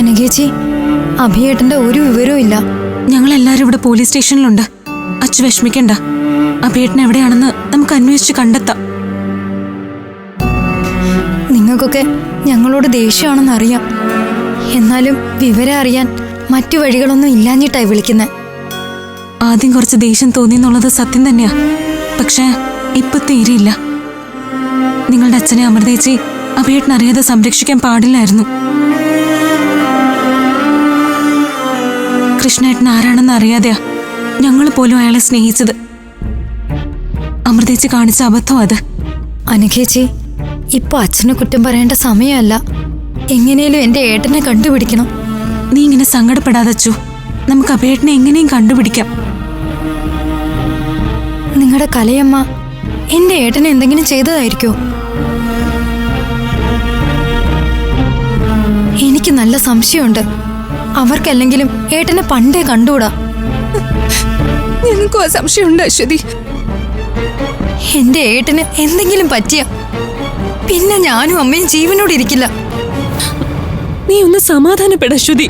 അനഘേച്ചി, അഭിയേട്ടന്റെ ഒരു വിവരവും ഇല്ല. ഞങ്ങളെല്ലാരും ഇവിടെ പോലീസ് സ്റ്റേഷനിലുണ്ട്. അച്ചു വിഷമിക്കണ്ട. അഭിയേട്ടൻ എവിടെയാണെന്ന് നമുക്ക് അന്വേഷിച്ച് കണ്ടെത്താം. നിങ്ങൾക്കൊക്കെ ഞങ്ങളോട് ദേഷ്യമാണെന്ന് അറിയാം. എന്നാലും വിവരം അറിയാൻ മറ്റു വഴികളൊന്നും ഇല്ലാഞ്ഞിട്ടായി വിളിക്കുന്നത്. ആദ്യം കുറച്ച് ദേഷ്യം തോന്നിയെന്നുള്ളത് സത്യം തന്നെയാ. പക്ഷേ ഇപ്പൊ തീരെയില്ല. നിങ്ങളുടെ അച്ഛനെ അമൃതേച്ചി അഭിയേട്ടൻ അറിയാതെ സംരക്ഷിക്കാൻ പാടില്ലായിരുന്നു. കൃഷ്ണേട്ടൻ ആരാണെന്ന് അറിയാതെയാ ഞങ്ങൾ പോലും അയാളെ സ്നേഹിച്ചത്. അമൃതേച്ചി കാണിച്ച അബദ്ധം അത്. അനഘേച്ചി, ഇപ്പൊ അച്ഛനെ കുറ്റം പറയേണ്ട സമയമല്ല. എങ്ങനെയും എന്റെ ഏട്ടനെ കണ്ടുപിടിക്കണം. നീ ഇങ്ങനെ സങ്കടപ്പെടാതെ അച്ചു. നമുക്ക് അഭിയേട്ടനെ എങ്ങനെയും കണ്ടുപിടിക്കാം. നിങ്ങളുടെ കലയമ്മ എന്റെ ഏട്ടനെ എന്തെങ്കിലും ചെയ്തതായിരിക്കോ? എനിക്ക് നല്ല സംശയമുണ്ട്. അവർക്കല്ലെങ്കിലും ഏട്ടനെ പണ്ടേ കണ്ടുകൂടാ. ഞങ്ങൾക്കും ആ സംശയമുണ്ട് അശ്വതി. എന്റെ ഏട്ടന് എന്തെങ്കിലും പറ്റിയ പിന്നെ ഞാനും അമ്മയും ജീവനോട് ഇരിക്കില്ല. നീ ഒന്ന് സമാധാനപ്പെട അശ്വതി.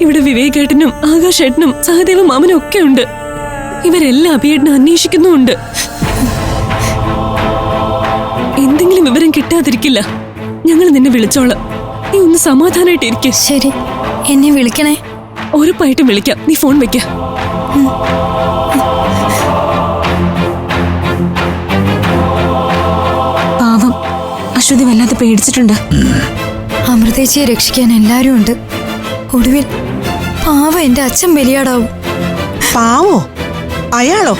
ഇവിടെ വിവേകേട്ടനും ആകാശേട്ടനും സഹദേവ മാമനും ഒക്കെ ഉണ്ട്. ഇവരെല്ലാം അഭിയേട്ടനെ അന്വേഷിക്കുന്നുമുണ്ട്. എന്തെങ്കിലും വിവരം കിട്ടാതിരിക്കില്ല. ഞങ്ങൾ നിന്നെ വിളിച്ചോളാം. നീ ഒന്ന് സമാധാനായിട്ടിരിക്കെ. ശരി, എന്നെ വിളിക്കണേ. ഉറപ്പായിട്ടും വിളിക്കാം. നീ ഫോൺ വെക്ക. പാവം അശ്വതി വല്ലാതെ പേടിച്ചിട്ടുണ്ട്. അമൃതേച്ചിയെ രക്ഷിക്കാൻ എല്ലാരും ഉണ്ട്. ഒടുവിൽ പാവം എന്റെ അച്ഛൻ ബലിയാടാവും. പാവോ? അയാളോ?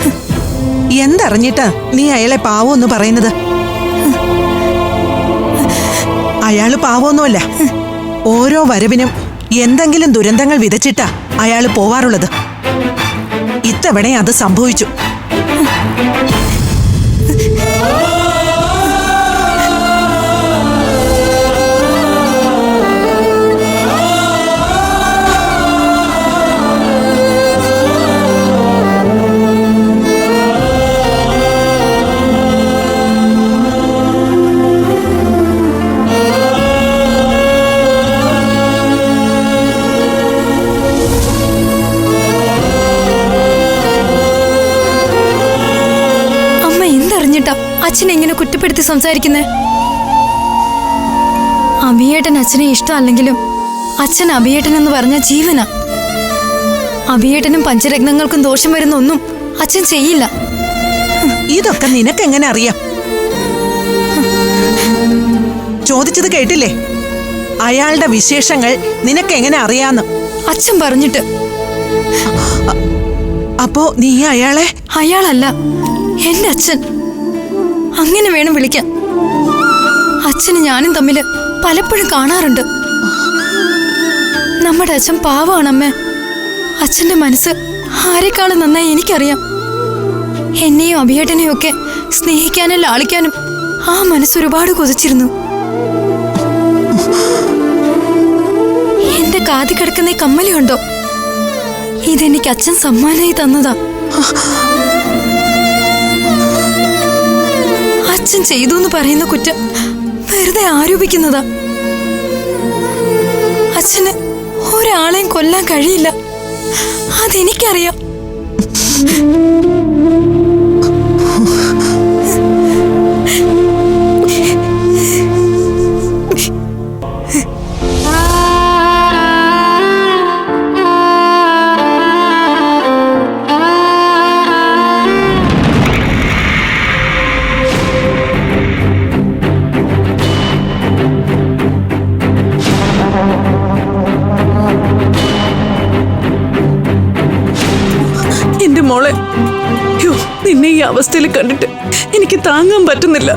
എന്തറിഞ്ഞിട്ടാ നീ അയാളെ പാവോ എന്ന് പറയുന്നത്? അയാള് പാവൊന്നുമല്ല. ഓരോ വരവിനും എന്തെങ്കിലും ദുരന്തങ്ങൾ വിതച്ചിട്ടാ അയാള് പോവാറുള്ളത്. ഇത്തവണ അത് സംഭവിച്ചു. അച്ഛനെ ഇങ്ങനെ കുറ്റപ്പെടുത്തി സംസാരിക്കുന്നേ? അഭിയേട്ടൻ അച്ഛനെ ഇഷ്ടമല്ലെങ്കിലും അച്ഛൻ അഭിയേട്ടൻ എന്ന് പറഞ്ഞ ജീവനാ. അഭിയേട്ടനും പഞ്ചരത്നങ്ങൾക്കും ദോഷം വരുന്ന ഒന്നും അച്ഛൻ ചെയ്യില്ല. ഇതൊക്കെ നിനക്കെങ്ങനെ അറിയാം? ചോദിച്ചത് കേട്ടില്ലേ? അയാളുടെ വിശേഷങ്ങൾ നിനക്കെങ്ങനെ അറിയാന്ന് അച്ഛൻ പറഞ്ഞിട്ട്. അപ്പോ നീ അയാളെ? അയാളല്ല, എന്റെ അച്ഛൻ. അങ്ങനെ വേണം വിളിക്കാൻ. അച്ഛനും ഞാനും തമ്മില് പലപ്പോഴും കാണാറുണ്ട്. നമ്മുടെ അച്ഛൻ പാവമാണമ്മേ. അച്ഛന്റെ മനസ്സ് ആരെക്കാളും നന്നായി എനിക്കറിയാം. എന്നെയും അഭിയേട്ടനെയും ഒക്കെ സ്നേഹിക്കാനും ലാളിക്കാനും ആ മനസ്സ് ഒരുപാട് കൊതിച്ചിരുന്നു. എന്റെ കാതി കിടക്കുന്ന കമ്മലി ഉണ്ടോ? ഇതെനിക്ക് അച്ഛൻ സമ്മാനമായി തന്നതാ. അച്ഛൻ ചെയ്തു എന്ന് പറയുന്ന കുറ്റം വെറുതെ ആരോപിക്കുന്നതാ. അച്ഛന് ഒരാളെയും കൊല്ലാൻ കഴിയില്ല, അതെനിക്കറിയാം. മോളെ, നിന്നെ ഈ അവസ്ഥയിൽ കണ്ടിട്ട് എനിക്ക് താങ്ങാൻ പറ്റുന്നില്ല.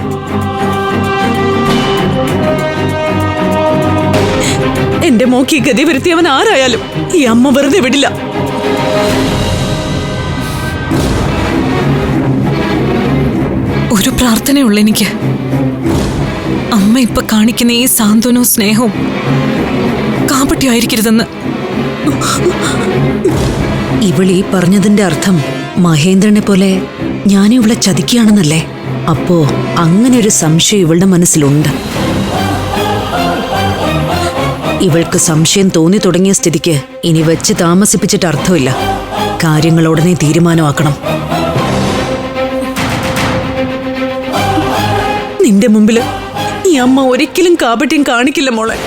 എന്റെ മോക്ക് ഈ ഗതി വരുത്തിയവൻ ആരായാലും ഈ അമ്മ വെറുതെ വിടില്ല. ഒരു പ്രാർത്ഥനയുള്ള എനിക്ക്, അമ്മ ഇപ്പൊ കാണിക്കുന്ന ഈ സാന്ത്വനവും സ്നേഹവും കാപട്യമായിരിക്കരുതെന്ന്. ഇവളീ പറഞ്ഞതിന്റെ അർത്ഥം മഹേന്ദ്രനെ പോലെ ഞാനും ഇവളെ ചതിക്കുകയാണെന്നല്ലേ? അപ്പോ അങ്ങനെ ഒരു സംശയം ഇവളുടെ മനസ്സിലുണ്ട്. ഇവൾക്ക് സംശയം തോന്നി തുടങ്ങിയ സ്ഥിതിക്ക് ഇനി വെച്ച് താമസിപ്പിച്ചിട്ട് അർത്ഥമില്ല. കാര്യങ്ങൾ ഉടനെ തീരുമാനമാക്കണം. നിന്റെ മുമ്പില് ഈ അമ്മ ഒരിക്കലും കാപട്യം കാണിക്കില്ല മോളെ.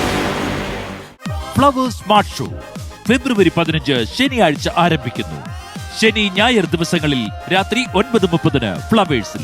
ഫ്ലവേഴ്സ് സ്മാർട്ട് ഷോ ഫെബ്രുവരി 15 ശനിയാഴ്ച ആരംഭിക്കുന്നു. ശനി ഞായർ ദിവസങ്ങളിൽ രാത്രി 9:30 ഫ്ലവേഴ്സിൽ.